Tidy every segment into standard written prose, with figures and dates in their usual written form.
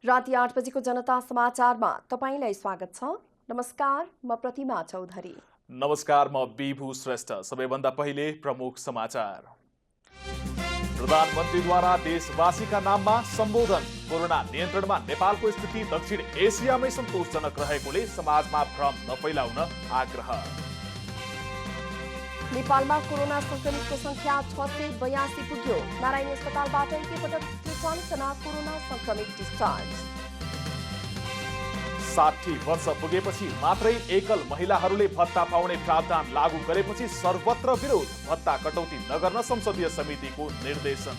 राति 8 बजेको जनता समाचारमा तपाईंलाई स्वागत छ। नमस्कार, म प्रतिमा चौधरी। नमस्कार, म विभु श्रेष्ठ। सबैभन्दा पहिले प्रमुख समाचार। प्रधानमन्त्रीद्वारा देशवासीका नाममा सम्बोधन। कोरोना नियन्त्रणमा नेपालको स्थिति दक्षिण एसियामै सन्तोषजनक रहेकोले समाजमा भ्रम नफैलाउन आग्रह। नेपालमा कोरोना संक्रमितको संख्या 682 पुग्यो। नारायणी अस्पतालबाट एकैपटक 43 जना कोरोना संक्रमित डिस्चार्ज। 60 वर्ष पुगेपछि मात्रै एकल महिलाहरूले भत्ता पाउने प्रावधान लागू गरेपछि सर्वत्र विरोध। भत्ता कटौती नगर्न संसदीय समितिको निर्देशन।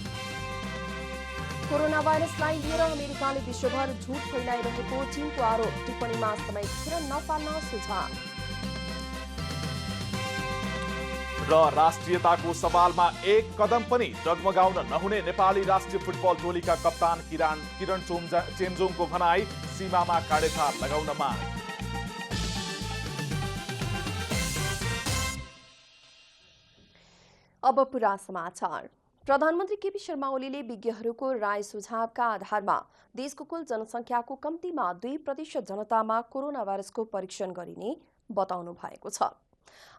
कोरोना भाइरसलाई लिएर अमेरिकाले विश्वभर झुट फैलाइरहेको चीनको आरोप। टिप्पणीमा समय खेर नपाल्न सुझाव। र राष्ट्रियताको सवालमा एक कदम पनि डगमगाउन नहुने नेपाली राष्ट्रिय फुटबल टोलीका कप्तान किरण चेम्जोङको भनाई। सीमामा काँडेधार लगाउन माग। अब पुरा समाचार। प्रधानमन्त्री केपी शर्मा ओलीले विज्ञहरूको राय सुझावका आधारमा देशको कुल जनसङ्ख्याको कम्तीमा 2% जनतामा कोरोना भाइरसको परीक्षण गरिने बताउनु भएको छ।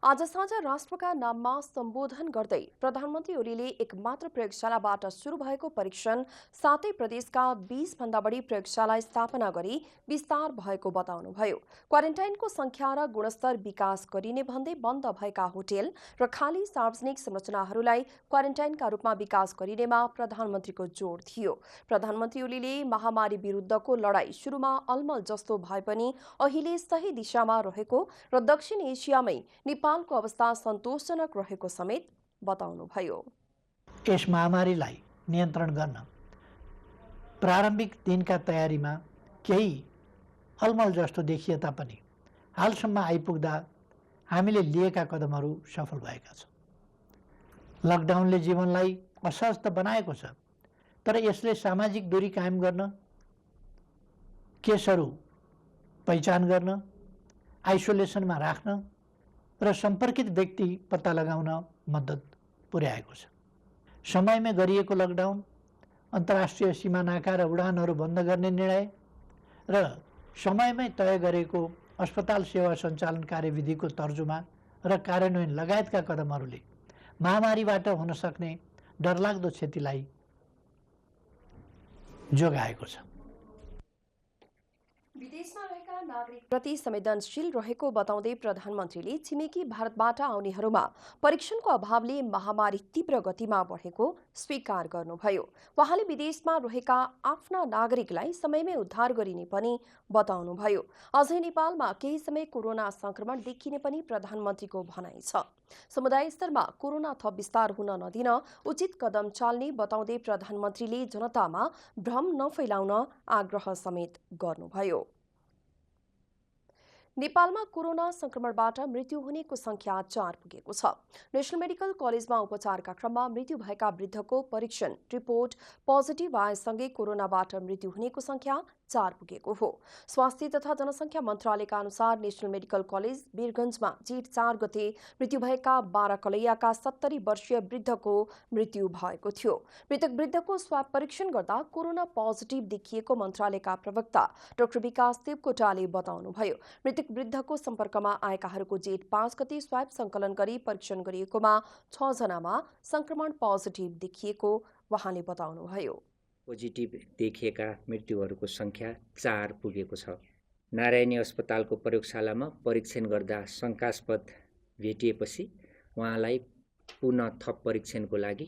आज साँझ राष्ट्रका नाममा सम्बोधन गर्दै प्रधानमन्त्री ओलीले एकमात्र प्रयोगशालाबाट सुरु भएको परीक्षण सातै प्रदेशका 20 भन्दा बढी प्रयोगशाला स्थापना गरी विस्तार भएको बताउनुभयो। क्वारेन्टाइनको संख्या र गुणस्तर विकास गरिने भन्दै बन्द भएका होटेल र खाली सार्वजनिक संरचनाहरूलाई क्वारेन्टाइनका रूपमा विकास गरिनेमा प्रधानमन्त्रीको जोड थियो। प्रधानमन्त्री ओलीले महामारी विरुद्धको लडाई सुरुमा अलमल जस्तो भए पनि अहिले सही दिशामा रहेको र दक्षिण एसियामै नेपालको अवस्था सन्तोषजनक रहेको समेत बताउनुभयो। यस महामारीलाई नियन्त्रण गर्न प्रारम्भिक दिनका तयारीमा केही अलमल जस्तो देखिए तापनि हालसम्म आइपुग्दा हामीले लिएका कदमहरू सफल भएका छन्। लकडाउनले जीवनलाई असहज त बनाएको छ, तर यसले सामाजिक दूरी कायम गर्न, केसहरू पहिचान गर्न, आइसोलेसनमा राख्न र सम्पर्कित व्यक्ति पत्ता लगाउन मद्दत पुर्याएको छ। समयमै गरिएको लकडाउन, अन्तर्राष्ट्रिय सीमा नाका र उडानहरू बन्द गर्ने निर्णय र समयमै तय गरेको अस्पताल सेवा सञ्चालन कार्यविधिको तर्जुमा र कार्यान्वयन लगायतका कदमहरूले महामारीबाट हुन सक्ने डरलाग्दो क्षतिलाई जोगाएको छ। विदेशमा रहेका नागरिकप्रति संवेदनशील रहेको बताउँदै प्रधानमन्त्रीले छिमेकी भारतबाट आउनेहरूमा परीक्षणको अभावले महामारी तीव्र गतिमा बढेको स्वीकार गर्नुभयो। उहाँले विदेशमा रहेका आफ्ना नागरिकलाई समयमै उद्धार गरिने पनि बताउनुभयो। अझै नेपालमा केही समय कोरोना संक्रमण देखिने पनि प्रधानमन्त्रीको भनाइ छ। समुदाय स्तरमा कोरोना थप विस्तार हुन नदिन उचित कदम चाल्ने बताउँदै प्रधानमन्त्रीले जनतामा भ्रम नफैलाउन आग्रह समेत गर्नुभयो। नेपालमा कोरोना संक्रमणबाट मृत्यु हुनेको संख्या 4 पुगेको छ। नेशनल मेडिकल कलेजमा उपचारका क्रममा मृत्यु भएका वृद्धको परीक्षण रिपोर्ट पोजिटिभ आएसँगै कोरोनाबाट मृत्यु हुनेको संख्या 4 पुगेको हो। स्वास्थ्य तथा जनसङ्ख्या मन्त्रालयका अनुसार नेशनल मेडिकल कलेज वीरगञ्जमा जेठ 4 गते मृत्यु भएका 12 कलैयाका 70 वर्षीय वृद्धको मृत्यु भएको थियो। मृतक वृद्धको स्वाब परीक्षण गर्दा कोरोना पोजिटिभ देखिएको मन्त्रालयका प्रवक्ता डाक्टर विकास देवकोटाले बताउनुभयो। मृतक वृद्धको सम्पर्कमा आएकाहरूको जेठ 5 गते स्वाब सङ्कलन गरी परीक्षण गरिएकोमा 6 जनामा संक्रमण पोजिटिभ देखिएको उहाँले बताउनुभयो। पोजिटिभ देखिएका मृत्युहरूको सङ्ख्या 4 पुगेको छ। नारायणी अस्पतालको प्रयोगशालामा परीक्षण गर्दा शङ्कास्पद भेटिएपछि उहाँलाई पुनः थप परीक्षणको लागि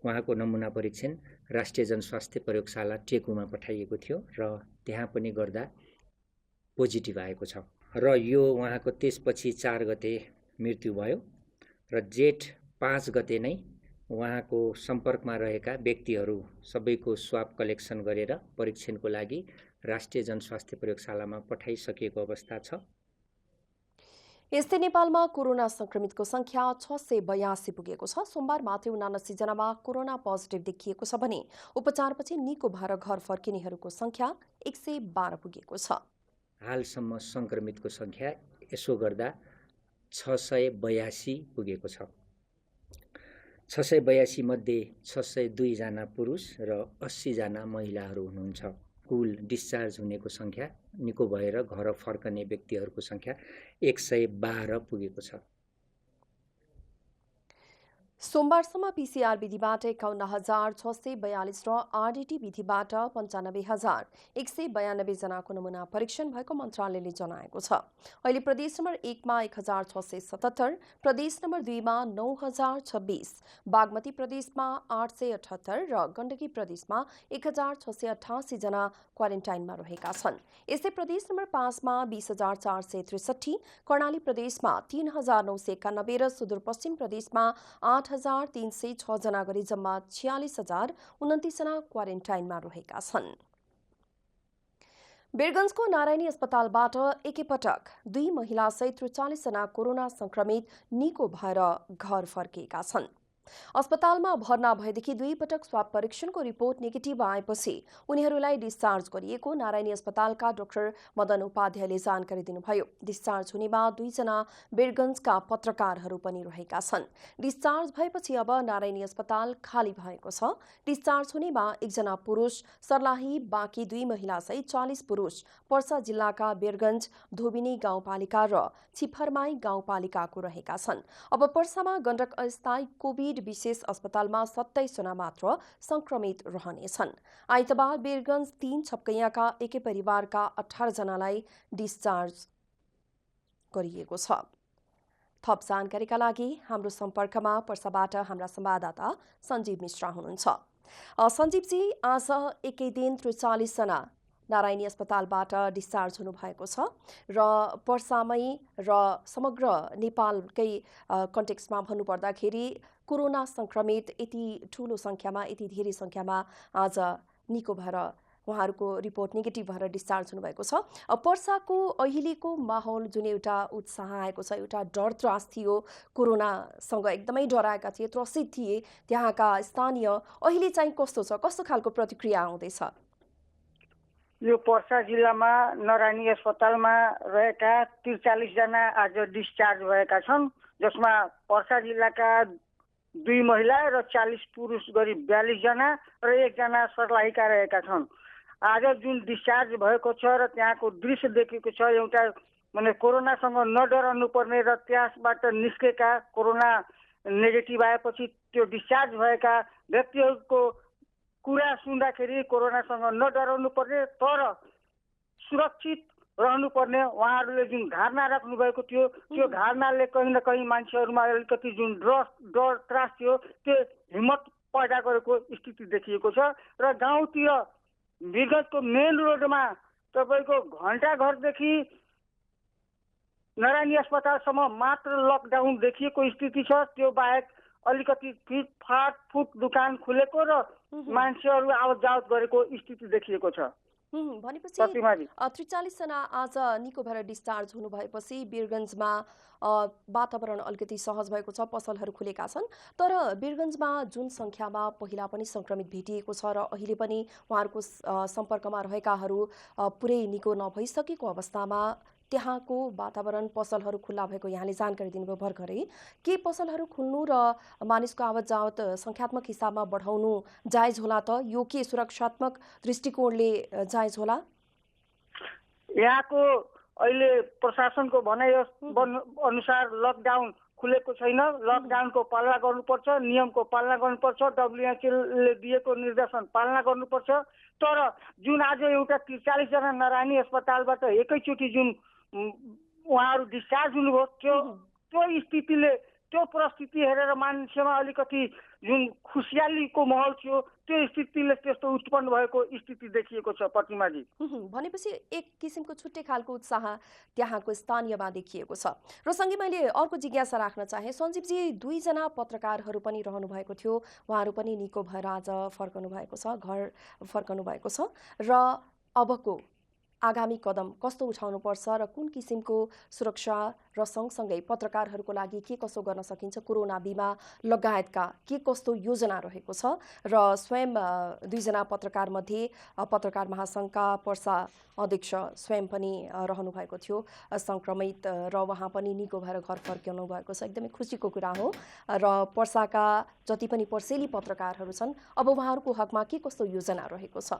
उहाँको नमुना परीक्षण राष्ट्रिय जनस्वास्थ्य प्रयोगशाला टेकुमा पठाइएको थियो र त्यहाँ पनि गर्दा पोजिटिभ आएको छ र यो उहाँको त्यसपछि 4 गते मृत्यु भयो र जेठ 5 गते नै उहाँको सम्पर्कमा रहेका व्यक्तिहरू सबैको स्वाब कलेक्सन गरेर परीक्षणको लागि राष्ट्रिय जनस्वास्थ्य प्रयोगशालामा पठाइसकेको अवस्था छ। यस्तै नेपालमा कोरोना संक्रमितको संख्या 682 पुगेको छ। सोमबार मात्रै 79 जनामा कोरोना पोजिटिभ देखिएको छ भने उपचारपछि निको भएर घर फर्किनेहरूको संख्या 112 पुगेको छ। हालसम्म संक्रमितको संख्या यसो गर्दा 682 पुगेको छ। 682 मध्ये 602 जना पुरुष र 80 जना महिलाहरू हुनुहुन्छ। कुल डिस्चार्ज हुनेको सङ्ख्या, निको भएर घर फर्कने व्यक्तिहरूको सङ्ख्या 112 पुगेको छ। सोमबारसम्म पीसीआर विधिबाट 51,642 र आरडीटी विधिबाट 95,192 जनाको नमुना परीक्षण भएको मन्त्रालयले जनाएको छ। अहिले प्रदेश नम्बर 1 मा 1,677, प्रदेश नम्बर 2 मा 9,026, बागमती प्रदेशमा 878 र गण्डकी प्रदेशमा 1,688 जना क्वारेन्टाइनमा रहेका छन्। यस्तै प्रदेश नम्बर 5 मा 20,463, कर्णाली प्रदेशमा 3,991 र सुदूरपश्चिम प्रदेशमा 8,306 जना गरी जम्मा 46,029 जना क्वारेन्टाइनमा रहेका छन्। वीरगञ्जको नारायणी अस्पतालबाट एकैपटक 2 महिलासहित 43 जना कोरोना संक्रमित निको भएर घर फर्किएका छन्। अस्पतालमा भर्ना भएदेखि 2 पटक स्वाब परीक्षणको रिपोर्ट नेगेटिभ आएपछि उनीहरूलाई डिस्चार्ज गरिएको नारायणी अस्पतालका डाक्टर मदन उपाध्यायले जानकारी दिनुभयो। डिस्चार्ज हुनेमा 2 जना वीरगञ्जका पत्रकारहरू पनि रहेका छन्। डिस्चार्ज भएपछि अब नारायणी अस्पताल खाली भएको छ। डिस्चार्ज हुनेमा 1 जना पुरुष सर्लाही, बाँकी 2 महिला सहित 40 पुरुष पर्सा जिल्लाका वीरगञ्ज, धोबिनी गाउँपालिका र छिफरमाई गाउँपालिकाको रहेका छन्। अब पर्सामा गण्डक अस्थायी कोभिड विशेष अस्पतालमा 27 जना मात्र संक्रमित रहनेछन्। आइतबार वीरगञ्ज 3 छपकैयाका एकै परिवारका 18 जनालाई डिस्चार्ज गरिएको छ। थप जानकारीका लागि हाम्रो सम्पर्कमा पर्साबाट हाम्रा संवाददाता सञ्जीव मिश्रा हुनुहुन्छ। सञ्जीवजी, आज एकै दिन 43 जना नारायणी अस्पतालबाट डिस्चार्ज हुनुभएको छ र पर्सामै र समग्र नेपालकै कन्टेक्स्टमा भन्नुपर्दाखेरि कोरोना संक्रमित यति ठूलो संख्यामा, यति धेरै संख्यामा आज निको भएर उहाँहरूको रिपोर्ट नेगेटिभ भएर डिस्चार्ज हुनुभएको छ। पर्साको अहिलेको माहौल जुन एउटा उत्साह आएको छ, एउटा डर त्रास थियो, कोरोनासँग एकदमै डराएका थिए, त्रसित थिए त्यहाँका स्थानीय, अहिले चाहिँ कस्तो छ, कस्तो खालको प्रतिक्रिया आउँदैछ? यो पर्सा जिल्लामा नारायणी अस्पतालमा रहेका 43 जना आज डिस्चार्ज भएका छन्, जसमा पर्सा जिल्लाका 2 महिला र 40 पुरुष गरी 42 जना र 1 जना सर्लाहीका रहेका छन्। आज जुन डिस्चार्ज भएको छ र त्यहाँको दृश्य देखेको छ, एउटा माने कोरोनासँग नडराउनु पर्ने र त्यसबाट निस्केका कोरोना नेगेटिभ आएपछि त्यो डिस्चार्ज भएका व्यक्तिहरूको कुरा सुन्दाखेरि कोरोनासँग नडराउनु पर्ने तर सुरक्षित रहनुपर्ने उहाँहरूले जुन धारणा राख्नु भएको थियो, त्यो धारणाले कहीँ न कहीँ मान्छेहरूमा अलिकति जुन डर त्रास थियो त्यो हिम्मत पैदा गरेको स्थिति देखिएको छ। र गाउँतिर वीरगञ्जको मेन रोडमा तपाईँको घण्टाघरदेखि नारायणी अस्पतालसम्म मात्र लकडाउन देखिएको स्थिति छ। त्यो बाहेक अलिकति फुट दुकान खुलेको र मान्छेहरू आवत जावत गरेको स्थिति देखिएको छ। भनेपछि 43 जना आज निको भएर डिस्चार्ज हुनु भएपछि वीरगञ्जमा वातावरण अलिकति सहज भएको छ, पसलहरू खुलेका छन्। तर वीरगञ्जमा जुन संख्यामा पहिला पनि संक्रमित भेटिएको छ र अहिले पनि उहाँहरूको सम्पर्कमा रहेकाहरू पुरै निको नभइसकेको अवस्थामा त्यहाँको वातावरण, पसलहरू खुल्ला भएको यहाँले जानकारी दिनुभयो भर्खरै। के पसलहरू खुल्नु र मानिसको आवत जावत संख्यात्मक हिसाबमा बढाउनु जायज होला त? यो के सुरक्षात्मक दृष्टिकोणले जायज होला? यहाँको अहिले प्रशासनको भनाइ अनुसार लकडाउन खुलेको छैन। लकडाउनको पालना गर्नुपर्छ, नियमको पालना गर्नुपर्छ, डब्ल्युएचओले दिएको निर्देशन पालना गर्नुपर्छ। तर जुन आज एउटा 43 जना नारायणी अस्पतालबाट एकैचोटि जुन उहाँहरू डिस्चार्ज हुनुभयो, त्यो स्थितिले, त्यो परिस्थिति हेरेर मान्छेमा अलिकति जुन खुसियालीको माहौल थियो त्यो स्थितिले त्यस्तो उत्पन्न भएको स्थिति देखिएको छ प्रतिमाजी। भनेपछि एक किसिमको छुट्टै खालको उत्साह त्यहाँको स्थानीयमा देखिएको छ। र सँगै मैले अर्को जिज्ञासा राख्न चाहे, सञ्जीवजी 2 जना पत्रकारहरू पनि रहनु भएको थियो, उहाँहरू पनि निको भएर आज फर्कनु भएको छ, घर फर्कनु भएको छ र अबको आगामी कदम कस्तो उठाउनुपर्छ र कुन किसिमको सुरक्षा र सँगसँगै पत्रकारहरूको लागि के कसो गर्न सकिन्छ, कोरोना बिमा लगायतका के कस्तो योजना रहेको छ र स्वयं दुईजना पत्रकारमध्ये पत्रकार महासङ्घका पर्सा अध्यक्ष स्वयं पनि रहनुभएको थियो सङ्क्रमित र उहाँ पनि निको भएर घर फर्किनु भएको छ। एकदमै खुसीको कुरा हो र पर्साका जति पनि पर्सेली पत्रकारहरू छन् अब उहाँहरूको हकमा के कस्तो योजना रहेको छ?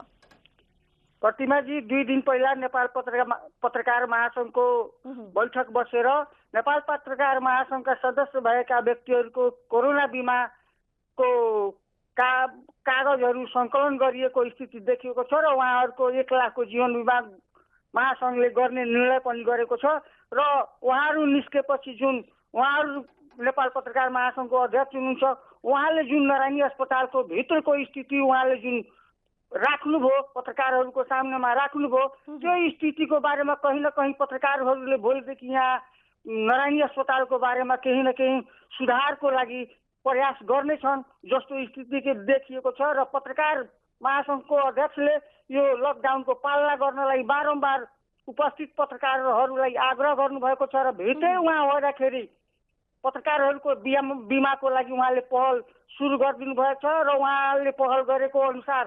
प्रतिमाजी 2 दिन पहिला नेपाल पत्रकार महासङ्घको बैठक बसेर नेपाल पत्रकार महासङ्घका सदस्य भएका व्यक्तिहरूको कोरोना बिमाको कागजहरू सङ्कलन गरिएको स्थिति देखिएको छ र उहाँहरूको 1 लाखको जीवन बिमा महासङ्घले गर्ने निर्णय पनि गरेको छ र उहाँहरू निस्केपछि जुन उहाँहरू नेपाल पत्रकार महासङ्घको अध्यक्ष हुनुहुन्छ उहाँले जुन नारायणी अस्पतालको भित्रको स्थिति उहाँले जुन राख्नुभयो पत्रकारहरूको सामनेमा राख्नुभयो त्यो स्थितिको बारेमा कहीँ न कहीँ पत्रकारहरूले भोलिदेखि यहाँ नारायणी अस्पतालको बारेमा केही न केही सुधारको लागि प्रयास गर्नेछन् जस्तो स्थिति देखिएको छ र पत्रकार महासङ्घको अध्यक्षले यो लकडाउनको पालना गर्नलाई बारम्बार उपस्थित पत्रकारहरूलाई आग्रह गर्नुभएको छ र भेटै उहाँ हुँदाखेरि पत्रकारहरूको बिमाको लागि उहाँले पहल सुरु गरिदिनु भएको छ र उहाँले पहल गरेको अनुसार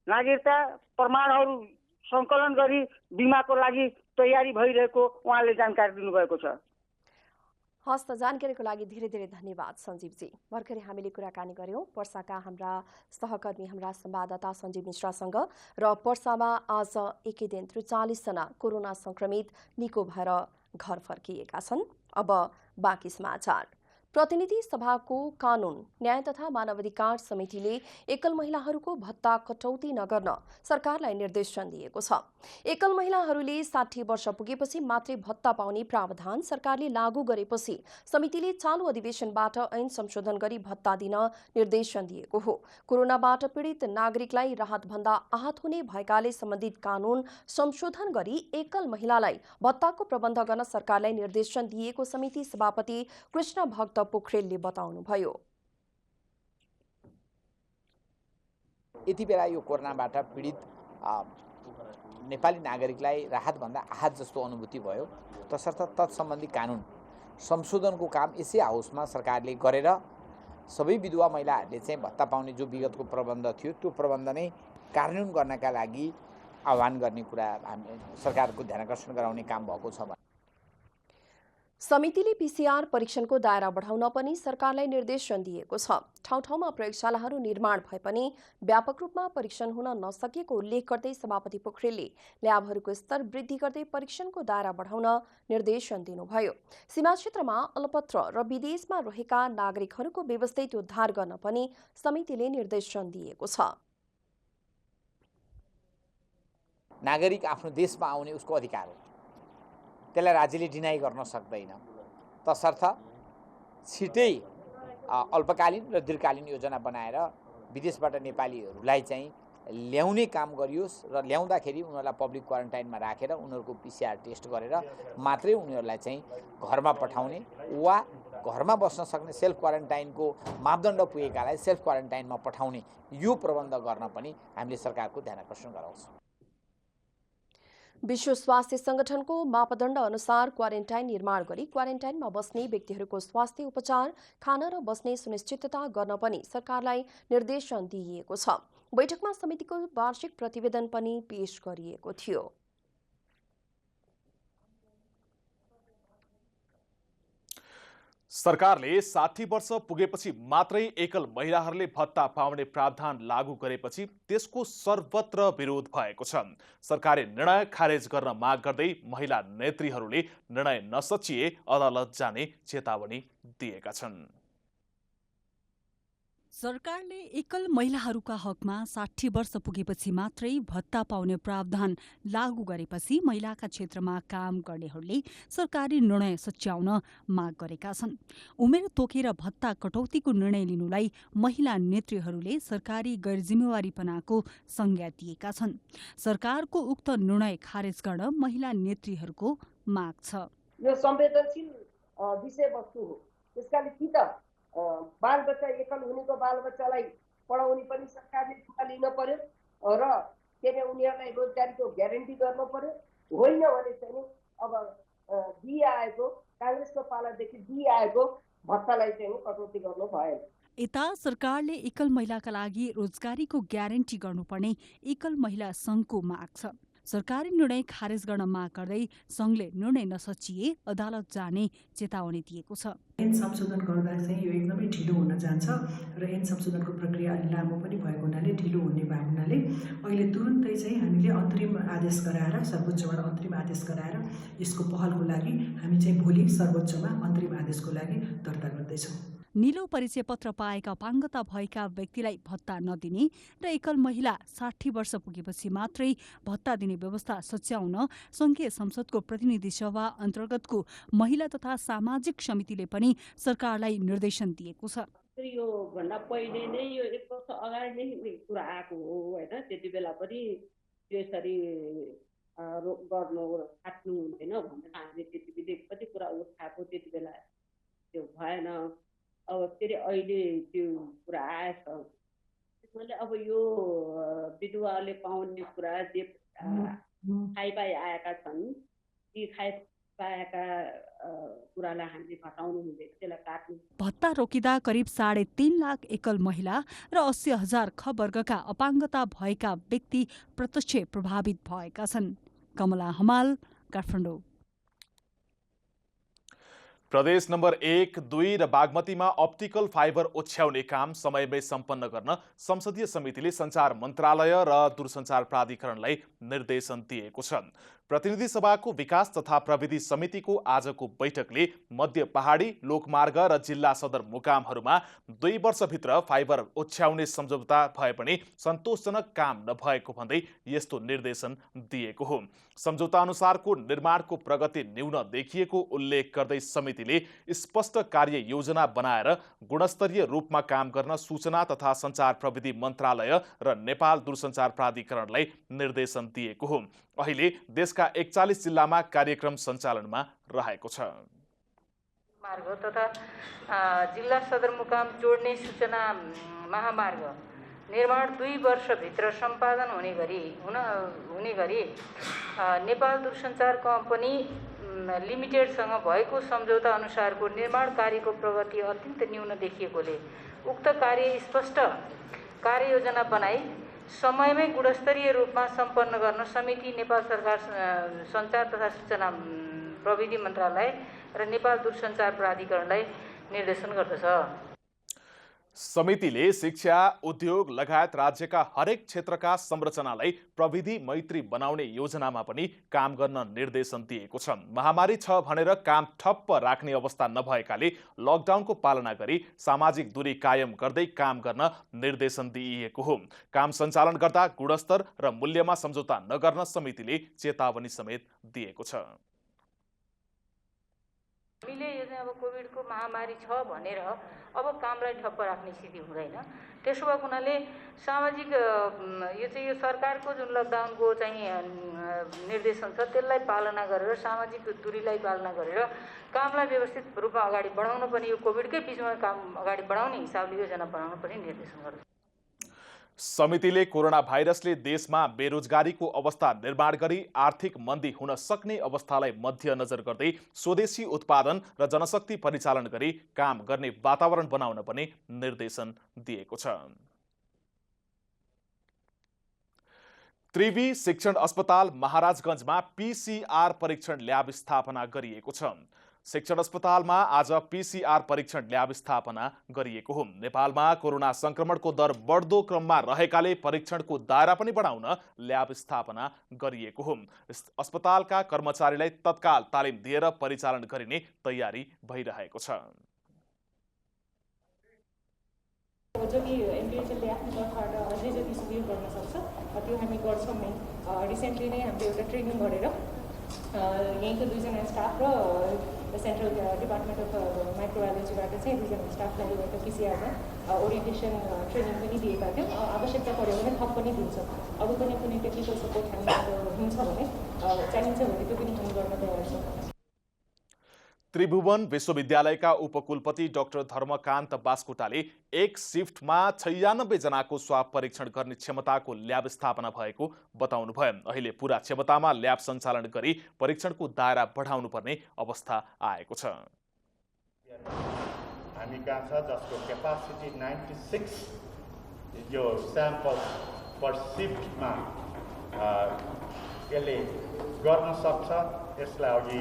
नागरिकता प्रमाणहरू सङ्कलन गरी बिमाको लागि तयारी भइरहेको उहाँले जानकारी दिनुभएको छ। हस् त, जानकारीको लागि धेरै धेरै धन्यवाद सञ्जीवजी। भर्खरै हामीले कुराकानी गऱ्यौँ पर्साका हाम्रा सहकर्मी हाम्रा संवाददाता सञ्जीव मिश्रासँग र पर्सामा आज एकै दिन 43 जना कोरोना संक्रमित निको भएर घर फर्किएका छन्। अब बाँकी समाचार। प्रतिनिधि सभाको कानून न्याय तथा मानवाधिकार समितिले एकल महिलाहरूको भत्ता कटौती नगर्न सरकारलाई निर्देशन दिएको छ। एकल महिलाहरूले 60 वर्ष पुगेपछि मात्रै भत्ता पाउने प्रावधान सरकारले लागू गरेपछि समितिले चालू अधिवेशनबाट ऐन संशोधन गरी भत्ता दिन निर्देशन दिएको हो। कोरोनाबाट पीडित नागरिकलाई राहतभन्दा आहत हुने भएकाले सम्बन्धित कानून संशोधन गरी एकल महिलालाई भत्ताको प्रबन्ध गर्न सरकारलाई निर्देशन दिएको समिति सभापति कृष्ण भक्त पोखरेलले बताउनुभयो। यति बेला यो कोरोनाबाट पीडित नेपाली नागरिकलाई राहतभन्दा आहत जस्तो अनुभूति भयो तसर्थ तत्सम्बन्धी कानुन संशोधनको काम यसै हाउसमा सरकारले गरेर सबै विधवा महिलाहरूले चाहिँ भत्ता पाउने जो विगतको प्रबन्ध थियो त्यो प्रबन्ध नै कार्यान्वयन गर्नका लागि आह्वान गर्ने कुरा हामी सरकारको ध्यानाकर्षण गराउने काम भएको छ। समितिले पीसीआर परीक्षणको दायरा बढाउन पनि सरकारलाई निर्देशन दिएको छ। ठाउँ ठाउँमा प्रयोगशालाहरू निर्माण भए पनि व्यापक रूपमा परीक्षण हुन नसकेको उल्लेख गर्दै सभापति पोखरेलले ल्याबहरूको स्तर वृद्धि गर्दै परीक्षणको दायरा बढाउन निर्देशन दिनुभयो। सीमा क्षेत्रमा अलपत्र र विदेशमा रहेका नागरिकहरूको व्यवस्थित उद्धार गर्न पनि समितिले निर्देशन दिएको छ। नागरिक आफ्नो देशमा आउने उसको अधिकार हो, त्यसलाई राज्यले डिनाइ गर्न सक्दैन। तसर्थ छिटै अल्पकालीन र दीर्घकालीन योजना बनाएर विदेशबाट नेपालीहरूलाई चाहिँ ल्याउने काम गरियोस् र ल्याउँदाखेरि उनीहरूलाई पब्लिक क्वारेन्टाइनमा राखेर उनीहरूको पीसीआर टेस्ट गरेर मात्रै उनीहरूलाई चाहिँ घरमा पठाउने वा घरमा बस्न सक्ने सेल्फ क्वारेन्टाइनको मापदण्ड पुगेकालाई सेल्फ क्वारेन्टाइनमा पठाउने यो प्रबन्ध गर्न पनि हामीले सरकारको ध्यानाकर्षण गराउँछौँ। विश्व स्वास्थ्य संगठनको मापदण्ड अनुसार क्वारेन्टाइन निर्माण गरी क्वारेन्टाइनमा बस्ने व्यक्तिहरूको स्वास्थ्य उपचार, खान र बस्ने सुनिश्चितता गर्न पनि सरकारलाई निर्देशन दिइएको छ। बैठकमा समितिको वार्षिक प्रतिवेदन पनि पेश गरिएको थियो। सरकारले 60 वर्ष पुगेपछि मात्रै एकल महिलाहरूले भत्ता पाउने प्रावधान लागू गरेपछि त्यसको सर्वत्र विरोध भएको छ। सरकारले निर्णय खारेज गर्न माग गर्दै महिला नेत्रीहरूले निर्णय नसचिए अदालत जाने चेतावनी दिएका छन्। सरकारले एकल महिलाहरूका हकमा 60 वर्ष पुगेपछि मात्रै भत्ता पाउने प्रावधान लागू गरेपछि महिलाका क्षेत्रमा काम गर्नेहरूले सरकारी निर्णय सच्याउन माग गरेका छन्। उमेर तोकेर भत्ता कटौतीको निर्णय लिनुलाई महिला नेत्रीहरूले सरकारी गैरजिम्मेवारीपनाको संज्ञा दिएका छन्। सरकारको उक्त निर्णय खारेज गर्न महिला नेत्रीहरूको माग छ। यो संवेदनशील विषयवस्तु हो, त्यसकारण कि त बालबच्चा एकल हुनेको बालबच्चालाई पढाउने पनि सरकारले जिम्मा लिन पर्यो र के अरे उनीहरूलाई रोजगारीको ग्यारेन्टी गर्नु पर्यो होइन भने चाहिँ नि अब दिइआएको काङ्ग्रेसको पालादेखि दिइआएको भत्तालाई चाहिँ कटौती गर्नु भएन। यता सरकारले एकल महिलाका लागि रोजगारीको ग्यारेन्टी गर्नुपर्ने एकल महिला संघको माग छ। सरकारी निर्णय खारेज गर्न माग गर्दै संघले निर्णय नसचिए अदालत जाने चेतावनी दिएको छ। ऐन संशोधन गर्दा चाहिँ यो एकदमै ढिलो हुन जान्छ र ऐन संशोधनको प्रक्रिया अलि लामो पनि भएको हुनाले ढिलो हुने भएको हुनाले अहिले तुरुन्तै चाहिँ हामीले अन्तरिम आदेश गराएर सर्वोच्चबाट अन्तरिम आदेश गराएर यसको पहलको लागि हामी चाहिँ भोलि सर्वोच्चमा अन्तरिम आदेशको लागि दर्ता गर्दैछौँ। नीलो परिचय पत्र पाएका अपाङ्गता भएका व्यक्तिलाई भत्ता नदिने र एकल महिला 60 वर्ष पुगेपछि मात्रै भत्ता दिने व्यवस्था सच्याउन संघीय संसदको प्रतिनिधि सभा अन्तर्गतको महिला तथा सामाजिक समितिले पनि सरकारलाई निर्देशन दिएको छ। यो भन्दा पहिले नै यो 1 वर्ष अगाडि नै कुरा आएको हो हैन। त्यति बेला पनि यसरी गर्नु काट्नु हुँदैन भनेर हामीले त्यति बेला पनि कुरा उठाएको, त्यति बेला त्यो भएन। अब फेरि अहिले त्यो कुरा आएछ। त्यसैले अब यो विधवाले पाउने कुरा जे खाइपाइ आएका छन् ती खाइपाएका कुरालाई हामीले घटाउनु हुँदैन, त्यसलाई काट्नु। भत्ता रोकिँदा करिब 3.5 लाख एकल महिला र 80,000 ख वर्गका अपाङ्गता भएका व्यक्ति प्रत्यक्ष प्रभावित भएका छन्। कमला हमाल, काठमाडौँ। प्रदेश नम्बर 1, 2 र बागमतीमा अप्टिकल फाइबर ओछ्याउने काम समयमै सम्पन्न गर्न संसदीय समितिले सञ्चार मन्त्रालय र दूरसञ्चार प्राधिकरणलाई निर्देशन दिएको छ। प्रतिनिधि सभाको विकास तथा प्रविधि समितिको आजको बैठकले मध्य पहाडी, लोकमार्ग र जिल्ला सदरमुकामहरूमा 2 वर्षभित्र फाइबर ओछ्याउने सम्झौता भए पनि सन्तोषजनक काम नभएको भन्दै यस्तो निर्देशन दिएको हो। सम्झौता अनुसारको निर्माणको प्रगति न्यून देखिएको उल्लेख गर्दै समितिले स्पष्ट कार्य योजना बनाएर गुणस्तरीय रूपमा काम गर्न सूचना तथा सञ्चार प्रविधि मन्त्रालय र नेपाल दूरसञ्चार प्राधिकरणलाई निर्देशन दिएको हो। अहिले देशका 41 जिल्लामा कार्यक्रम सञ्चालनमा रहेको छ। मार्ग तथा जिल्ला सदरमुकाम जोड्ने सूचना महामार्ग निर्माण 2 वर्षभित्र सम्पादन हुने गरी नेपाल दूरसञ्चार कम्पनी लिमिटेडसँग भएको सम्झौता अनुसारको निर्माण कार्यको प्रगति अत्यन्त न्यून देखिएकोले उक्त कार्य स्पष्ट कार्ययोजना बनाई समयमै गुणस्तरीय रूपमा सम्पन्न गर्न समिति नेपाल सरकार सञ्चार तथा सूचना प्रविधि मन्त्रालय र नेपाल दूरसञ्चार प्राधिकरणलाई निर्देशन गर्दछ। समितिले शिक्षा, उद्योग लगायत राज्यका हरेक क्षेत्रका संरचनालाई प्रविधि मैत्री बनाउने योजनामा पनि काम गर्न निर्देशन दिएको छ। महामारी छ भनेर काम ठप्प राख्ने अवस्था नभएकाले लकडाउनको पालना गरी सामाजिक दूरी कायम गर्दै काम गर्न निर्देशन दिइएको हो। काम सञ्चालन गर्दा गुणस्तर र मूल्यमा सम्झौता नगर्न समितिले चेतावनी समेत दिएको छ। हामीले यो चाहिँ अब कोभिडको महामारी छ भनेर अब कामलाई ठप्प राख्ने स्थिति हुँदैन। त्यसो भएको हुनाले सामाजिक यो चाहिँ यो सरकारको जुन लकडाउनको चाहिँ निर्देशन छ त्यसलाई पालना गरेर सामाजिक दूरीलाई पालना गरेर कामलाई व्यवस्थित रूपमा अगाडि बढाउन पनि यो कोभिडकै बीचमा काम अगाडि बढाउने हिसाबले योजना बनाउन पनि निर्देशन गर्छ। समितिले कोरोना भाइरसले देशमा बेरोजगारीको अवस्था निर्माण गरी आर्थिक मन्दी हुन सक्ने अवस्थालाई मध्यनजर गर्दै स्वदेशी उत्पादन र जनशक्ति परिचालन गरी काम गर्ने वातावरण बनाउन पनि निर्देशन दिएको छ। त्रिवी शिक्षण अस्पताल महाराजगञ्जमा PCR परीक्षण ल्याब स्थापना गरिएको छ। शिक्षण अस्पतालमा आज PCR परीक्षण ल्याब स्थापना गरिएको हो। नेपालमा कोरोना संक्रमणको दर बढ्दो क्रममा रहेकाले परीक्षणको दायरा पनि बढाउन ल्याब स्थापना गरिएको हो। अस्पतालका कर्मचारीलाई तत्काल तालिम दिएर परिचालन गरिने तयारी भइरहेको छ। जति एमपिएचएलले आफ्नो तर्फबाट अझै जति सुविधा गर्न सक्छ त्यो हामी गर्छौँ नै। रिसेन्टली नै हामीले एउटा ट्रेनिङ गरेर यहीँको 2 जना स्टाफ र सेन्ट्रल डिपार्टमेन्ट अफ माइक्रोबायोलोजीबाट चाहिँ 2 जना स्टाफलाई एउटा PCRमा ओरिएन्टेसन ट्रेनिङ पनि दिएका थियौँ। आवश्यकता पऱ्यो भने थप पनि दिन्छौँ। अब पनि कुनै टेक्निकल सपोर्ट हामी हुन्छ भने चाहिन्छ भने त्यो पनि हामी गर्न तयार छौँ। त्रिभुवन विश्वविद्यालयका उपकुलपति डाक्टर धर्मकान्त बास्कोटाले एक शिफ्टमा 96 जनाको स्वाब परीक्षण गर्ने क्षमताको ल्याब स्थापना भएको बताउनुभयो। अहिले पूरा क्षमतामा ल्याब सञ्चालन गरी परीक्षणको दायरा बढाउनुपर्ने अवस्था आएको छ। हामी कहाँ छ जसको क्यापासिटी 96 यो स्याम्पल पर शिफ्टमा यसले गर्न सक्छ। यसलाई अघि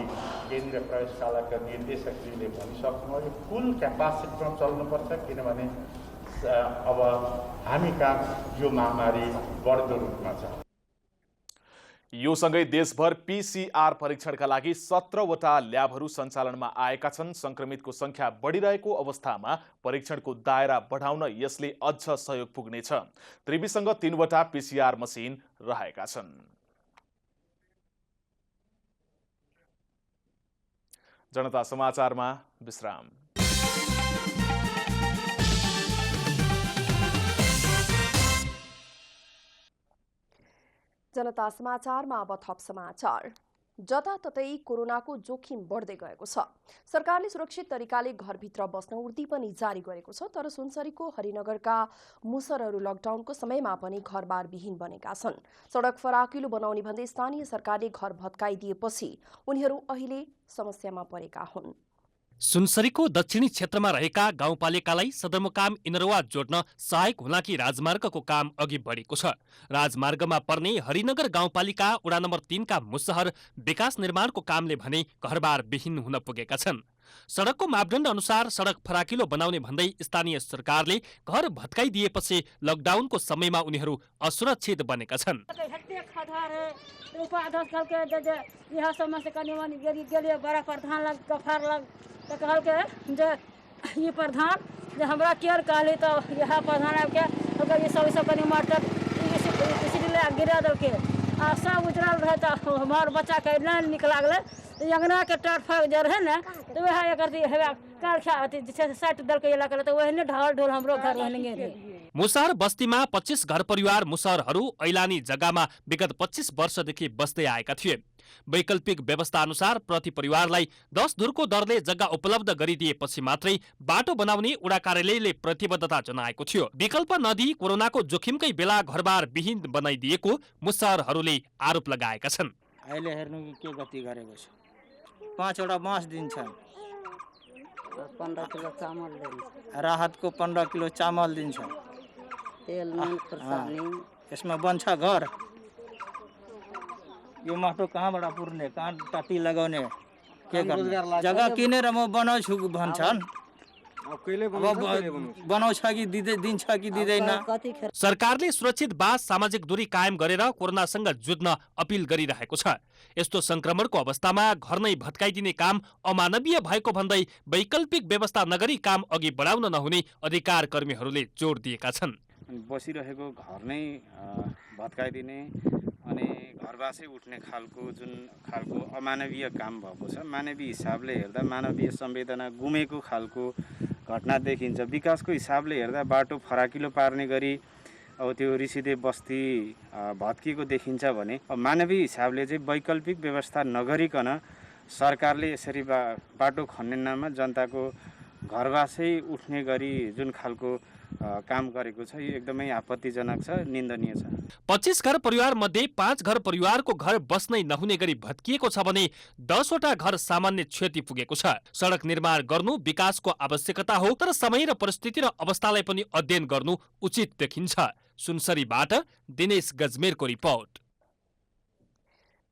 केन्द्रीय प्रयोगशालाका निर्देशकजीले भनिसक्नुभयो फुल क्यापासिटीमा चल्नुपर्छ, किनभने अब हामी कहाँ यो महामारी बढ्दो रूपमा छ। यो सँगै देशभर पीसीआर परीक्षणका लागि 17वटा ल्याबहरू सञ्चालनमा आएका छन्। संक्रमितको संख्या बढिरहेको अवस्थामा परीक्षणको दायरा बढाउन यसले अझ सहयोग पुग्नेछ। त्रिवीसँग 3वटा पीसीआर मसिन रहेका छन्। जनता समाचारमा विश्राम। जनता समाचारमा अब थप समाचार। जताततै कोरोनाको जोखिम बढ्दै गएको छ। सरकारले सुरक्षित तरिकाले घरभित्र बस्न उर्दी पनि जारी गरेको छ, तर सुनसरीको हरिनगरका मुसरहरू लकडाउनको समयमा पनि घरबार विहीन बनेका छन्। सडक फराकिलो बनाउने भन्दै स्थानीय सरकारले घर भत्काइदिएपछि उनीहरू अहिले समस्यामा परेका हुन्। सुनसरीको दक्षिणी क्षेत्रमा रहेका गाउँपालिकालाई सदरमुकाम इनरवा जोड्न सहायक हुलाकी राजमार्गको काम अघि बढेको छ। राजमार्गमा पर्ने हरिनगर गाउँपालिका वडा नम्बर 3 का मुसहर विकास निर्माणको कामले भने घरबार विहीन हुन पुगेका छन्। सडकको मापदण्ड अनुसार सडक फराकिलो बनाउने भन्दै स्थानीय सरकारले घर भत्काइदिएपछि लकडाउनको समयमा उनीहरू असुरक्षित बनेका छन्। तो कहलके जे ये प्रधान जे हमरा केयर कहले तो यह प्रधान आके ये सब कनी मटर इसलिए गिरा देलके आ सब उजरल रहे तो हमार बच्चा के लाइन निकला गले अंगना के टाट फाग जे रहे ना तो वह एक करती हेवा काल खा जैसे सेट देलके इला करे तो वहने ढाल ढोल हमरो घर रहने रे। मुसहर बस्तीमा 25 घर परिवार मुसहरहरू ऐलानी जग्गामा विगत 25 वर्षदेखि बस्दै आएका थिए। वैकल्पिक व्यवस्था अनुसार प्रति परिवारलाई 10 धुरको दरले जग्गा उपलब्ध गरिदिएपछि मात्रै बाटो बनाउने वडा कार्यालयले प्रतिबद्धता जनाएको थियो। विकल्प नदिई कोरोनाको जोखिमकै बेला घरबार विहीन बनाइदिएको मुसहरहरूले आरोप लगाएका छन्। अहिले हेर्नु के गति गरेको छ। 5 वटा बाँस दिन्छन्, 15 किलो चामल दिन्छ, राहतको 15 किलो चामल दिन्छ, तेल नुन खुर्सानी। यसमा बन्छ घर। यो माटो कहाँबाट पुर्ने, कहाँ टाटी लगाउने, के गर्ने? जग्गा किनेर म बनाउँछु भन्छन्, बनाउँछ कि दिन्छ कि दिँदैन। सरकारले सुरक्षित बास सामाजिक दूरी कायम गरेर कोरोनासँग जुझ्न अपिल गरिरहेको छ। यस्तो संक्रमणको अवस्थामा घर नै भत्काइदिने काम अमानवीय भएको भन्दै वैकल्पिक व्यवस्था नगरी काम अघि बढाउन नहुने अधिकार कर्मीहरूले जोड दिएका छन्। बसिरहेको घर नै भत्काइदिने अनि घरबासै उठ्ने जुन खालको अमानवीय काम भएको छ। मानवीय हिसाबले हेर्दा मानवीय संवेदना गुमेको खालको घटना देखिन्छ। विकासको हिसाबले हेर्दा बाटो फराकिलो पार्ने गरी अब त्यो रिसिदे बस्ती भत्किएको देखिन्छ भने मानवीय हिसाबले चाहिँ वैकल्पिक व्यवस्था नगरिकन सरकारले यसरी बाटो खन्ने नाममा जनताको घरबासै उठ्ने गरी जुन खालको काम गरेको छ यो एकदमै आपत्तिजनक छ, निन्दनीय छ। 25 घर परिवार मध्ये 5 घर परिवारको घर बस्नै नहुने गरी भत्किएको छ भने 10 वटा घर सामान्य क्षति पुगेको छ। सडक निर्माण गर्नु विकासको आवश्यकता हो, तर समय र परिस्थिति र अवस्थालाई पनि अध्ययन गर्नु उचित देखिन्छ। सुनसरीबाट दिनेश गजमेरको रिपोर्ट।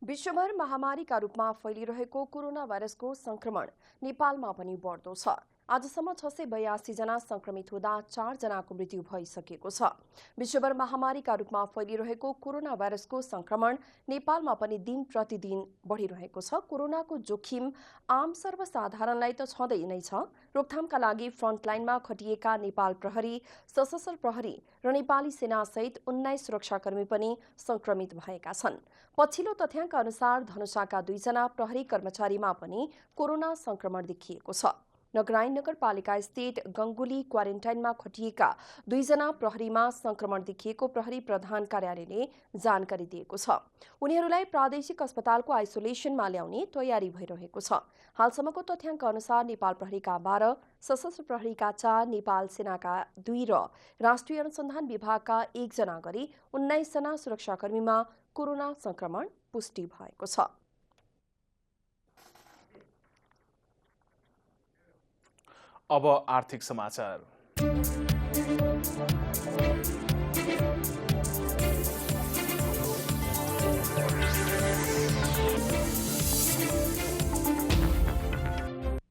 विश्वभर महामारीका रूपमा फैलिरहेको कोरोना भाइरसको संक्रमण नेपालमा पनि बढ्दो छ। आजसम्म 682 जना संक्रमित हुँदा 4 जनाको मृत्यु भइसकेको छ। विश्वभर महामारीका रूपमा फैलिरहेको कोरोना भाइरसको संक्रमण नेपालमा पनि दिन प्रतिदिन बढिरहेको छ। कोरोनाको जोखिम आम सर्वसाधारणलाई त छँदै नै छ। रोकथामका लागि फ्रन्टलाइनमा खटिएका नेपाल प्रहरी, सशस्त्र प्रहरी र नेपाली सेना सहित 19 सुरक्षाकर्मी पनि संक्रमित भएका छन्। पछिल्लो तथ्याङ्क अनुसार धनुषाका 2 जना प्रहरी कर्मचारीमा पनि कोरोना संक्रमण देखिएको छ। नगराइन नगरपालिका स्थित गंगुली क्वारेन्टाइनमा खटिएका 2 जना प्रहरीमा संक्रमण देखिएको प्रहरी प्रधान कार्यालयले जानकारी दिएको छ। उनीहरूलाई प्रादेशिक अस्पतालको आइसोलेसनमा ल्याउने तयारी भइरहेको छ। हालसम्मको तथ्याङ्क अनुसार नेपाल प्रहरीका 12, सशस्त्र प्रहरीका 4, नेपाल सेनाका 2 र राष्ट्रिय अनुसन्धान विभागका 1 जना गरी 19 जना सुरक्षाकर्मीमा कोरोना संक्रमण पुष्टि भएको छ। अब आर्थिक समाचार।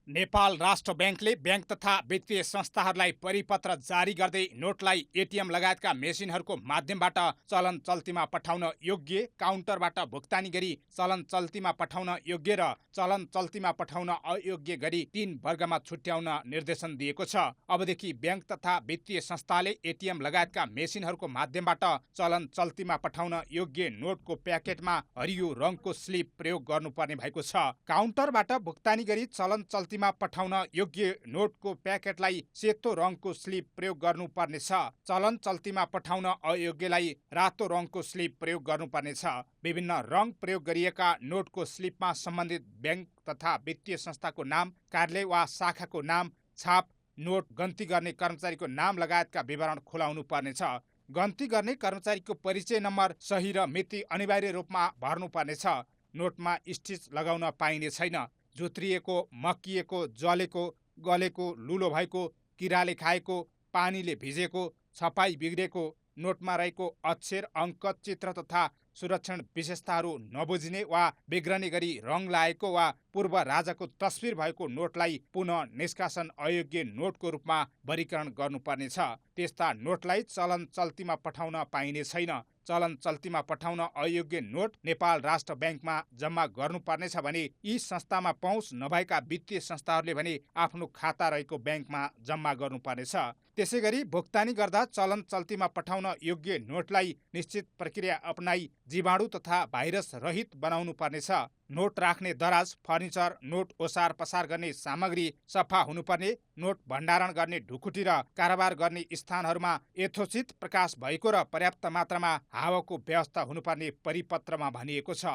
नेपाल राष्ट्र ब्याङ्कले ब्याङ्क तथा वित्तीय संस्थाहरूलाई परिपत्र जारी गर्दै नोटलाई एटिएम लगायतका मेसिनहरूको माध्यमबाट चलन चल्तीमा पठाउन योग्य, काउन्टरबाट भुक्तानी गरी चलन चल्तीमा पठाउन योग्य र चलन चल्तीमा पठाउन अयोग्य गरी 3 वर्गमा छुट्याउन निर्देशन दिएको छ। अबदेखि ब्याङ्क तथा वित्तीय संस्थाले एटिएम लगायतका मेसिनहरूको माध्यमबाट चलन चल्तीमा पठाउन योग्य नोटको प्याकेटमा हरियो रङको स्लिप प्रयोग गर्नुपर्ने भएको छ। काउन्टरबाट भुक्तानी गरी चलन चल्तीमा पठाउन योग्य नोटको प्याकेटलाई सेतो रङको स्लिप प्रयोग गर्नुपर्नेछ। चलन चल्तीमा पठाउन अयोग्यलाई रातो रङको स्लिप प्रयोग गर्नुपर्नेछ। विभिन्न रङ प्रयोग गरिएका नोटको स्लिपमा सम्बन्धित ब्याङ्क तथा वित्तीय संस्थाको नाम, कार्यालय वा शाखाको नाम, छाप, नोट गन्ती गर्ने कर्मचारीको नाम लगायतका विवरण खुलाउनु पर्नेछ। गन्ती गर्ने कर्मचारीको परिचय नम्बर, सही र मिति अनिवार्य रूपमा भर्नुपर्नेछ। नोटमा स्टिच लगाउन पाइने छैन। जुत्रिएको, मक्किएको, जलेको, गलेको, लुलो भएको, किराले खाएको, पानीले भिजेको, छपाई बिग्रेको, नोटमा रहेको अक्षर, अङ्क, चित्र तथा सुरक्षण विशेषताहरू नबुझिने वा बिग्रने गरी रङ लागेको वा पूर्व राजाको तस्बिर भएको नोटलाई पुनः निष्कासन अयोग्य नोटको रूपमा वर्गीकरण गर्नुपर्नेछ। त्यस्ता नोटलाई चलन चल्तीमा पठाउन पाइने छैन। चलन चल्तीमा पठाउन अयोग्य नोट नेपाल राष्ट्र ब्याङ्कमा जम्मा गर्नुपर्नेछ भने यी संस्थामा पहुँच नभएका वित्तीय संस्थाहरूले भने आफ्नो खाता रहेको ब्याङ्कमा जम्मा गर्नुपर्नेछ। त्यसै गरी भुक्तानी गर्दा चलन चल्तीमा पठाउन योग्य नोटलाई निश्चित प्रक्रिया अपनाई जीवाणु तथा भाइरस रहित बनाउनु पर्नेछ। नोट राख्ने दराज, फर्निचर, नोट ओसार पसार गर्ने सामग्री सफा हुनुपर्ने, नोट भण्डारण गर्ने ढुकुटी र कारोबार गर्ने स्थानहरूमा यथोचित प्रकाश भएको र पर्याप्त मात्रामा हावाको व्यवस्था हुनुपर्ने परिपत्रमा भनिएको छ।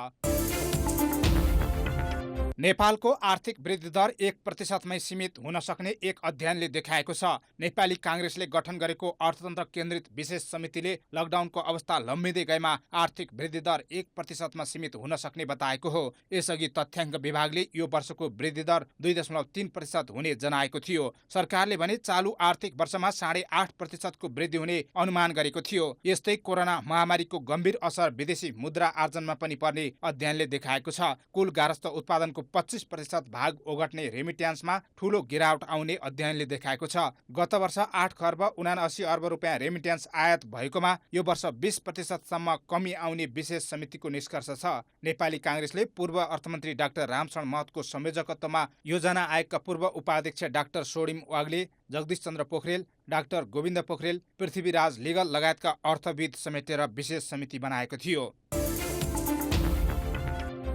नेपालको आर्थिक वृद्धि दर 1% सीमित हुन सक्ने एक अध्ययनले देखाएको छ। नेपाली काङ्ग्रेसले गठन गरेको अर्थतन्त्र केन्द्रित विशेष समितिले लकडाउनको अवस्था लम्बिँदै गएमा आर्थिक वृद्धि दर 1% सीमित हुन सक्ने बताएको हो। यसअघि तथ्याङ्क विभागले यो वर्षको वृद्धि दर 2.3% हुने जनाएको थियो। सरकारले भने चालु आर्थिक वर्षमा 8.5% को वृद्धि हुने अनुमान गरेको थियो। यस्तै कोरोना महामारीको गम्भीर असर विदेशी मुद्रा आर्जनमा पनि पर्ने अध्ययनले देखाएको छ। कुल गारस्थ उत्पादनको 25% भाग ओगट्ने रेमिट्यान्समा ठूलो गिरावट आउने अध्ययनले देखाएको छ। गत वर्ष 8 खर्ब 79 अर्ब रुपियाँ रेमिट्यान्स आयात भएकोमा यो वर्ष 20% सम्म कमी आउने विशेष समितिको निष्कर्ष छ। नेपाली काङ्ग्रेसले पूर्व अर्थमन्त्री डाक्टर रामशरण महतको संयोजकत्वमा योजना आयोगका पूर्व उपाध्यक्ष डाक्टर सोडिम वाग्ले, जगदीश चन्द्र पोखरेल, डाक्टर गोविन्द पोखरेल, पृथ्वीराज लिगल लगायतका अर्थविद समेटेर विशेष समिति बनाएको थियो।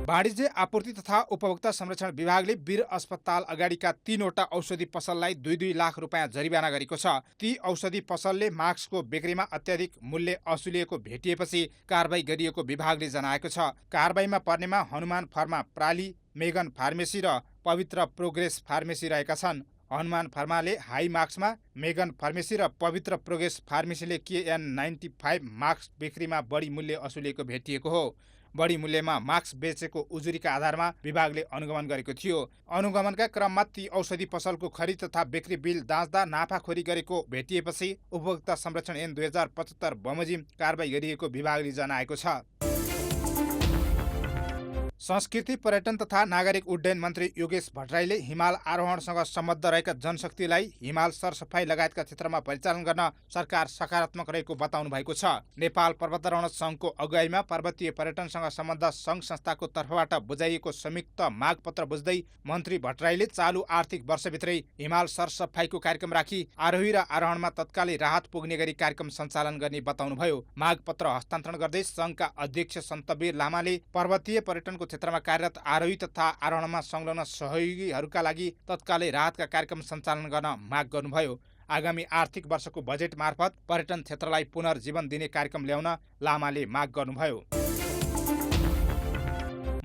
वाणिज्य आपूर्ति तथा उपभोक्ता संरक्षण विभागले वीर अस्पताल अगाडिका 3वटा औषधि पसललाई 2-2 लाख रुपियाँ जरिवाना गरेको छ। ती औषधि पसलले मास्कको बिक्रीमा अत्याधिक मूल्य असुलिएको भेटिएपछि कारबाही गरिएको विभागले जनाएको छ। कारबाहीमा पर्नेमा हनुमान फार्मा प्राली, मेगन फार्मेसी र पवित्र प्रोग्रेस फार्मेसी रहेका छन्। हनुमान फार्माले हाई मार्क्समा, मेगन फार्मेसी र पवित्र प्रोग्रेस फार्मेसीले KN95 मास्क बिक्रीमा बढी मूल्य असुलिएको भेटिएको हो। बढी मूल्यमा मास्क बेचेको उजुरीका आधारमा विभागले अनुगमन गरेको थियो। अनुगमनका क्रममा ती औषधि पसलको खरिद तथा बिक्री बिल दाँच्दा नाफाखोरी गरेको भेटिएपछि उपभोक्ता संरक्षण ऐन 2075 बमोजिम कारबाही गरिएको विभागले जनाएको छ। संस्कृति, पर्यटन तथा नागरिक उड्डयन मन्त्री योगेश भट्टराईले हिमाल आरोहणसँग सम्बद्ध रहेका जनशक्तिलाई हिमाल सरसफाई लगायतका क्षेत्रमा परिचालन गर्न सरकार सकारात्मक रहेको बताउनु भएको छ। नेपाल पर्वतारोहण सङ्घको अगुवाईमा पर्वतीय पर्यटनसँग सम्बद्ध सङ्घ संस्थाको तर्फबाट बुझाइएको संयुक्त मागपत्र बुझ्दै मन्त्री भट्टराईले चालु आर्थिक वर्षभित्रै हिमाल सरसफाईको कार्यक्रम राखी आरोही र आरोहणमा तत्कालै राहत पुग्ने गरी कार्यक्रम सञ्चालन गर्ने बताउनुभयो। मागपत्र हस्तान्तरण गर्दै सङ्घका अध्यक्ष सन्तवीर लामाले पर्वतीय पर्यटनको क्षेत्रमा कार्यरत आरोही तथा आरोहणमा संलग्न सहयोगीहरूका लागि तत्कालै राहतका कार्यक्रम सञ्चालन गर्न माग गर्नुभयो। आगामी आर्थिक वर्षको बजेट मार्फत पर्यटन क्षेत्रलाई पुनर्जीवन दिने कार्यक्रम ल्याउन लामाले माग गर्नुभयो।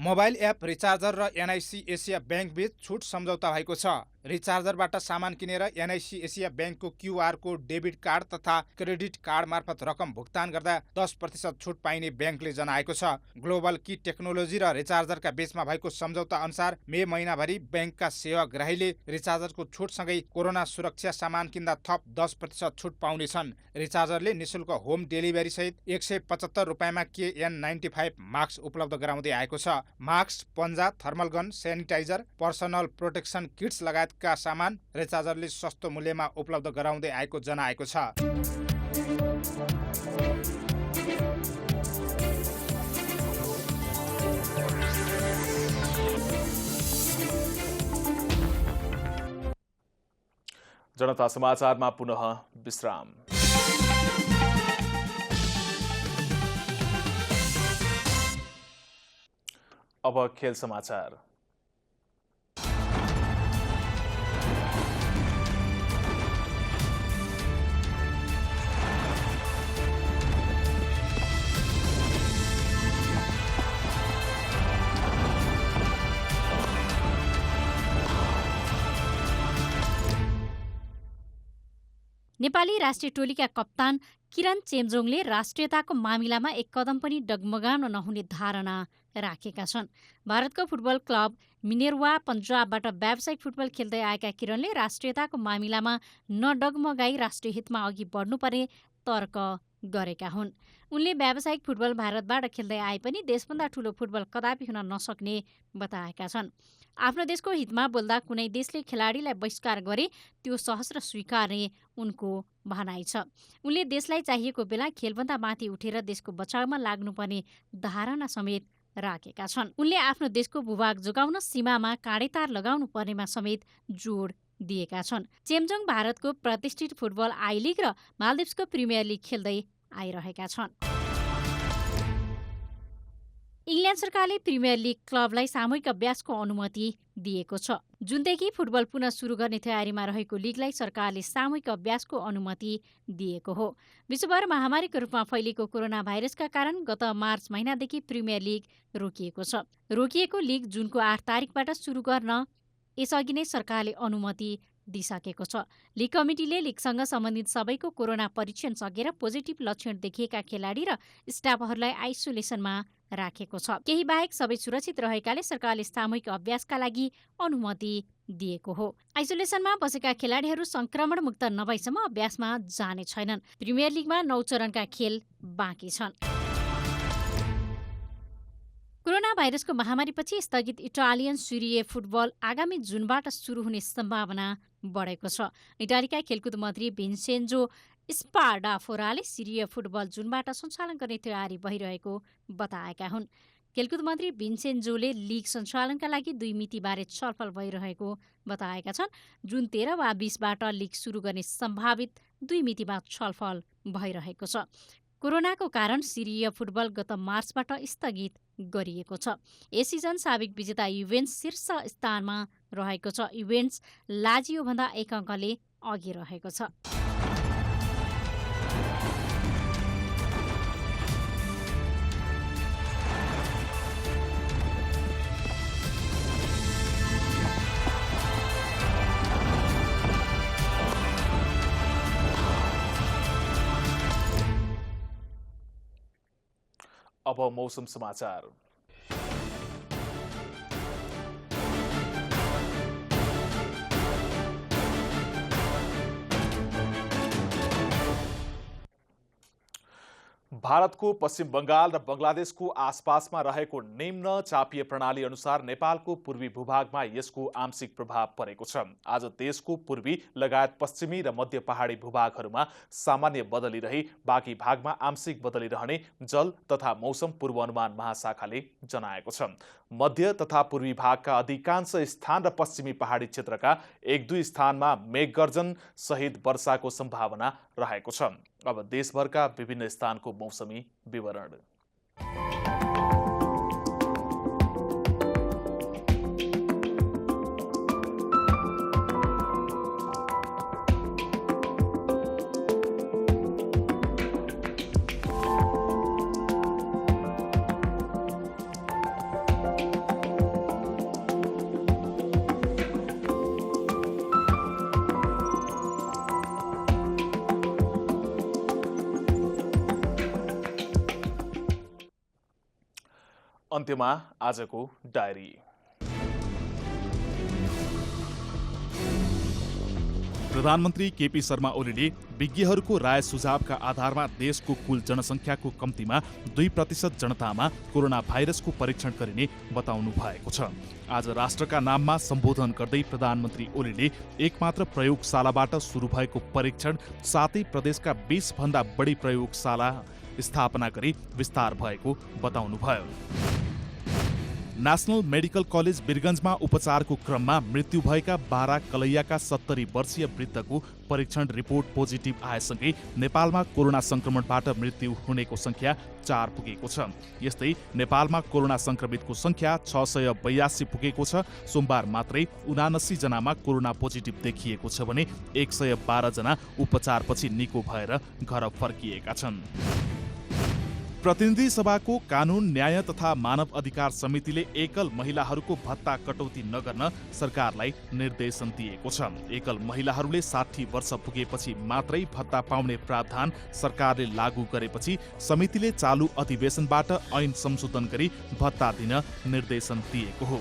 मोबाइल एप रिचार्जर र एनआइसी एसिया बैंक बीच छुट सम्झौता भएको छ। रिचार्जरबाट सामान किनेर एनआइसी एसिया बैंकको क्यूआर कोड डेबिट कार्ड तथा क्रेडिट कार्ड मार्फत रकम भुक्तान गर्दा 10% छुट पाइने बैंकले जनाएको छ। ग्लोबल की टेक्नोलोजी र रिचार्जरका बीचमा भएको सम्झौता अनुसार मे महिनाभरि बैंकका सेवाग्राहीले रिचार्जरको छुटसँगै कोरोना सुरक्षा सामान किन्दा थप 10% छुट पाउनेछन्। रिचार्जरले निशुल्क होम डेलिभरी सहित 175 रुपियाँमा KN95 मास्क उपलब्ध गराउँदै आएको छ। मास्क, पन्जा, thermal gun, sanitiser, personal protection kits लगायत का सामान रिचार्जरले सस्तो मूल्यमा उपलब्ध गराउँदै आएको जनाएको छ। जनता समाचारमा पुनः विश्राम। अब खेल समाचार। नेपाली राष्ट्रिय टोलीका कप्तान किरण चेम्जोङले राष्ट्रियताको मामिलामा एक कदम पनि डगमगाउन नहुने धारणा राखेका छन्। भारतको फुटबल क्लब मिनेर्वा पन्जाबबाट व्यावसायिक फुटबल खेल्दै आएका किरणले राष्ट्रियताको मामिलामा नडगमगाई राष्ट्रिय हितमा अघि बढ्नुपर्ने तर्क गरेका हुन्। उनले व्यावसायिक फुटबल भारतबाट खेल्दै आए पनि देशभन्दा ठूलो फुटबल कदापि हुन नसक्ने बताएका छन्। आफ्नो देशको हितमा बोल्दा कुनै देशले खेलाडीलाई बहिष्कार गरे त्यो सहस्र स्वीकार्ने उनको भनाइ छ। उनले देशलाई चाहिएको बेला खेलभन्दा माथि उठेर देशको बचाउमा लाग्नुपर्ने धारणा समेत राखेका छन्। उनले आफ्नो देशको भूभाग जोगाउन सीमामा काँडेतार लगाउनु पर्नेमा समेत जोड दिएका छन्। चेम्जोङ भारतको प्रतिष्ठित फुटबल आई लिग र मालदिप्सको प्रिमियर लिग खेल्दै आइरहेका छन्। इङ्ल्यान्ड सरकारले प्रिमियर लिग क्लबलाई सामूहिक अभ्यासको अनुमति दिएको छ। जुनदेखि फुटबल पुनः सुरु गर्ने तयारीमा रहेको लिगलाई सरकारले सामूहिक अभ्यासको अनुमति दिएको हो। विश्वभर महामारीको रूपमा फैलिएको कोरोना भाइरसका कारण गत मार्च महिनादेखि प्रिमियर लिग रोकिएको छ। रोकिएको लिग जुनको 8 तारिकबाट सुरु गर्न यसअघि नै सरकारले अनुमति दिइसकेको छ। लिग कमिटीले लिगसँग सम्बन्धित सबैको कोरोना परीक्षण सकेर पोजिटिभ लक्षण देखिएका खेलाडी र स्टाफहरूलाई आइसोलेसनमा राखेको छ। केही बाहेक सबै सुरक्षित रहेकाले सरकारले सामूहिक अभ्यासका लागि अनुमति दिएको हो। आइसोलेसनमा बसेका खेलाडीहरू संक्रमण मुक्त नभएसम्म अभ्यासमा जाने छैनन्। प्रिमियर लिगमा 9 चरणका खेल बाँकी छन्। कोरोना भाइरसको महामारीपछि स्थगित इटालियन सिरिए फुटबल आगामी जुनबाट सुरु हुने सम्भावना बढेको छ। इटालीका खेलकुद मन्त्री भिन्सेन्जो स्पाडाफोराले सिरिया फुटबल जुनबाट सञ्चालन गर्ने तयारी भइरहेको बताएका हुन्। खेलकुद मन्त्री भिन्सेन्जोले लिग सञ्चालनका लागि 2 मितिबारे छलफल भइरहेको बताएका छन्। जुन 13 वा 20बाट लिग सुरु गर्ने सम्भावित 2 मितिमा छलफल भइरहेको छ। कोरोनाको कारण सिरिया फुटबल गत मार्चबाट स्थगित गरिएको छ। यस सिजन साबिक विजेता युभेन्टस शीर्ष स्थानमा रहेको छ। युभेन्टस लाजियोभन्दा 1 अङ्कले अघि रहेको छ। अब मौसम समाचार। भारतको पश्चिम बंगाल र बंगलादेशको आसपासमा रहेको निम्न चापीय प्रणाली अनुसार नेपालको पूर्वी भूभागमा यसको आंशिक प्रभाव परेको छ। आज देशको पूर्वी लगायत पश्चिमी र मध्य पहाडी भूभागहरूमा सामान्य बदली रही बाँकी भागमा आंशिक बदली रहने जल तथा मौसम पूर्वानुमान महाशाखाले जनाएको छ। मध्य तथा पूर्वी भागका अधिकांश स्थान र पश्चिमी पहाडी क्षेत्रका 1-2 स्थानमा मेघगर्जन सहित वर्षाको सम्भावना रहेको छ। अब देशभरका विभिन्न स्थानको मौसमी विवरण। अन्त्यमा आजको डायरी। प्रधानमन्त्री केपी शर्मा ओलीले विज्ञहरूको राय सुझावका आधारमा देशको कुल जनसङ्ख्याको कम्तीमा 2% जनतामा कोरोना भाइरसको परीक्षण गरिने बताउनु भएको छ। आज राष्ट्रका नाममा सम्बोधन गर्दै प्रधानमन्त्री ओलीले एकमात्र प्रयोगशालाबाट सुरु भएको परीक्षण 7 प्रदेशका 20 भन्दा बढी प्रयोगशाला स्थापना गरी विस्तार भएको बताउनुभयो। नेशनल मेडिकल कलेज वीरगञ्जमा उपचारको क्रममा मृत्यु भएका बारा कलैयाका 70 वर्षीय वृद्धको परीक्षण रिपोर्ट पोजिटिभ आएसँगै नेपालमा कोरोना संक्रमणबाट मृत्यु हुनेको संख्या 4 पुगेको छ। यस्तै नेपालमा कोरोना संक्रमितको संख्या 682 पुगेको छ। सोमबार मात्रै 79 जनामा कोरोना पोजिटिभ देखिएको छ भने 112 जना उपचारपछि निको भएर घर फर्किएका छन्। प्रतिनिधि सभाको कानून न्याय तथा मानव अधिकार समितिले एकल महिलाहरूको भत्ता कटौती नगर्न सरकारलाई निर्देशन दिएको छ। एकल महिलाहरूले 60 वर्ष पुगेपछि मात्रै भत्ता पाउने प्रावधान सरकारले लागू गरेपछि समितिले चालू अधिवेशनबाट ऐन संशोधन गरी भत्ता दिन निर्देशन दिएको हो।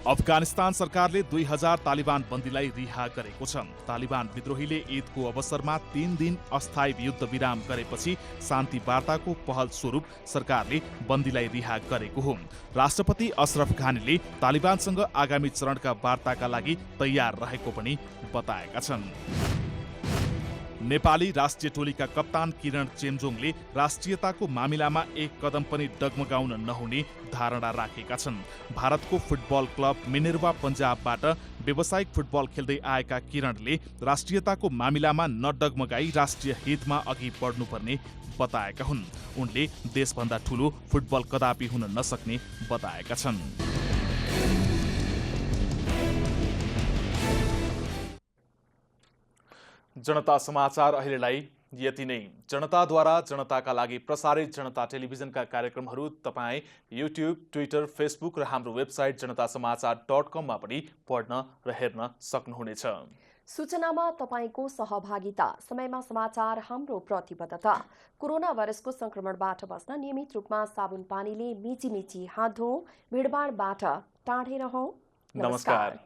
अफगानिस्तान सरकारले 2000 तालिबान बन्दीलाई रिहा गरेको छ। तालिबान विद्रोहीले ईदको अवसरमा 3 दिन अस्थायी युद्ध विराम गरेपछि शान्ति वार्ताको पहल स्वरूप सरकारले बन्दीलाई रिहा गरेको हो। राष्ट्रपति अशरफ घानीले तालिबानसँग आगामी चरणका वार्ताका लागि तयार रहेको पनि बताएका छन्। नेपाली राष्ट्रिय टोलीका कप्तान किरण चेम्जोङले राष्ट्रियताको मामिलामा एक कदम पनि डगमगाउन नहुने धारणा राखेका छन्। भारतको फुटबल क्लब मिनेर्वा पन्जाबबाट व्यावसायिक फुटबल खेल्दै आएका किरणले राष्ट्रियताको मामिलामा नडगमगाई राष्ट्रिय हितमा अघि बढ्नुपर्ने बताएका हुन्। उनले देशभन्दा ठूलो फुटबल कदापि हुन नसक्ने बताएका छन्। जनता समाचार अहिलेलाई यति नै। जनताद्वारा जनताका लागि प्रसारित जनता टेलिभिजनका कार्यक्रमहरू तपाईँ युट्युब, ट्विटर, फेसबुक र हाम्रो वेबसाइट जनतासमाचार.com मा पनि पढ्न र हेर्न सक्नुहुनेछ। सूचनामा तपाईको सहभागिता, समयमा समाचार हाम्रो प्रतिबद्धता। कोरोना भाइरसको संक्रमणबाट बस्न नियमित रूपमा साबुन पानीले मिची हात धोऊ, भिडभाडबाट टाढै रहौं। नमस्कार।